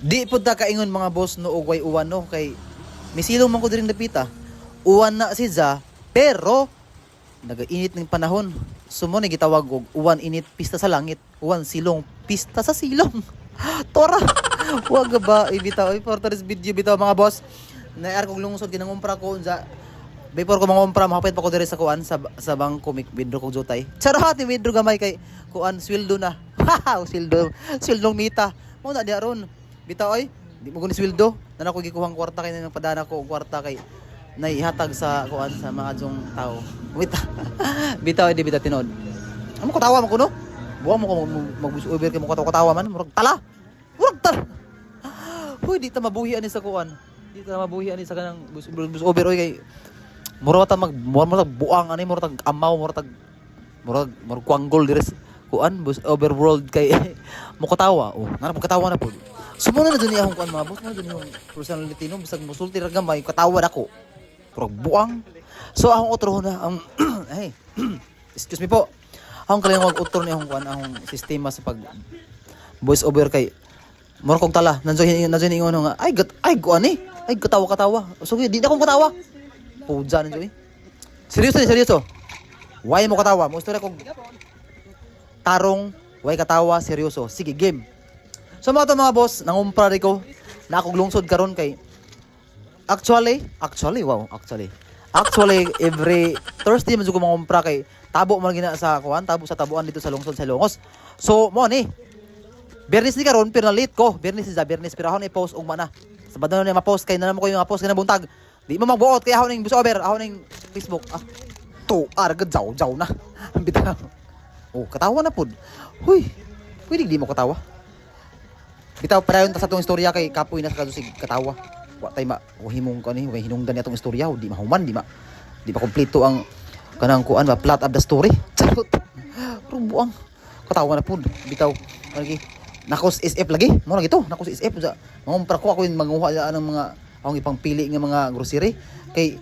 Di pud ta kaingon mga boss no og way uwan no kay misilong man ko diri dapita. Uwan na si Za pero nagainit ng panahon. Sumo ni gitawag og uwan init pista sa langit, uwan silong pista sa silong. Tora. Wag ba ibitaw for today's video bitaw mga boss. Naar kog lungsod ginangumpra ko unsa. Before ko mangumpra mahapit pa ko diri sa kuan sa bangko withdraw kog jutay. Charot ni withdraw gamay kay kuan sweldo na. Wow, sweldo mita. Mo na di aron. Bitaw ay di mo guni sweldo. Nana ko gikuhang kwarta kay nang padana ko og kwarta kay naihatag sa kuan sa mga jong tao. Wait. Bitaw ay di bitaw tinod. Amo ko tawa mo ko no? Buwa mo ko mag-bus over kay mo katawa man. Murag tala. Murag tala. Hoy di ta mabuhi ani sa kuan. Di ta mabuhi ani sa kanang bus over oy kay murag ta murag buang ani murag amaw murag kuanggol diri kuan bus overworld kay mo katawa. Oh, nana mo katawa na pud. Sumunod na dun akong kuan mga boss, na dun yung personality no bisag musulti ra gamay katawa nako. Murag buang. So akong utro na ang ay excuse me po. Akong kalingwag utro ni akong kuan akong sistema sa pag voice over kay murag kong tala nanzo ingon nga ay kuan ni ay katawa. So di na akong katawa. Puja nandiyo eh. Seryoso. Why mo katawa? Mo istorya kog tarong, why katawa, seryoso. Sige, game. So mga to mga boss, nangumpra rin ko na akong lungsod karon kay actually every Thursday man ko mangumpra kay tabo man gina sa kuan, tabo sa tabuan dito sa lungsod sa Ilongos. So mo ni Bernis ni karon pero na late ko. Bernis pero ako na i-post ug mana. Sabado na ma-post kay nanamo ko yung ma-post kay na buntag. Di mo magbuot kaya ako ning busover, ako ning Facebook. To argad jaw na. Bitaw. Oh, katawa na pud. Huy. Pwede di mo katawa. Bitaw parayon ta sa tong istorya kay kapoy na sa kadusig katawa. Wa tay himong kani, way hinungdan atong istorya, di mahuman, di ba kompleto ang kanang kuan ba plot of the story. Charot. Rubuang. Katawa na pud. Bitaw. Lagi. Nakos SF lagi. Mo lagi to. Nakos SF sa. Mangumpra ko ako yung manguha ng mga akong ipangpili nga mga grocery kay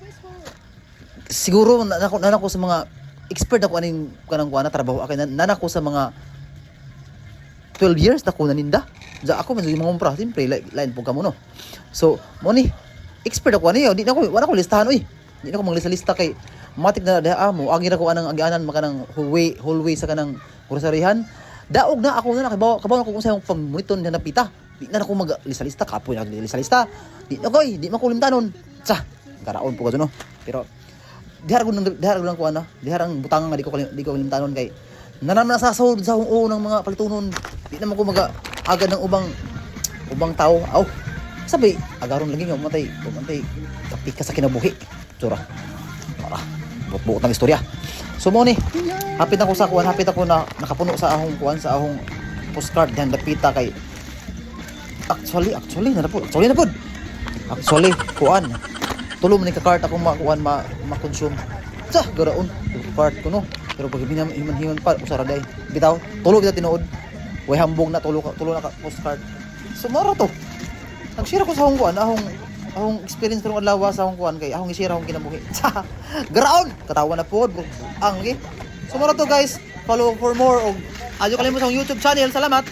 siguro nanako sa mga expert ako aning kanang kuan na trabaho akay nanako sa mga 12 years na ko naninda ja ako man yung mga umpra simpre lain po kamo no. So mo ni expert ako ani di na ko wala ko listahan oy di na ko manglista kay matik na daa mo agi na ko anang agianan makanang whole way sa kanang groceryhan daog na ako na kabaw ko kung sa pamoniton na napita. Di na ako mag-lista kapoy na lista. Di na ko di makulimtanon. Sa karaon po ka no. Pero dihar lang ko ana. Dihar ang butang nga di ko limtanon kay nanana sa sahod sa ng mga palitunon. Di na man ko mag-agad ng ubang tao. Aw. Sabi, agaron lagi nga umatay kapit ka sa kinabuhi. Tsura. Para buot ng istorya. So mo ni hapit ako na nakapuno sa ahong kuan sa ahong postcard dihan dapita kay Actually na po. Actually, kuan. Tulo man ni ka-cart ako makuan ma-consume. Sa garaon, cart ko no. Pero pag himan pa usara day. Bitaw, tulo bitaw tinuod. Way hambog na tulo na ka postcard. Sumara to. Nag-share ko sa akong kuan, ahong experience karong adlaw sa akong kuan kay ahong i-share akong kinabuhi. Sa garaon, katawa na pod. Ang okay. Sumara to guys. Follow for more og ayo kalimot sa YouTube channel. Salamat.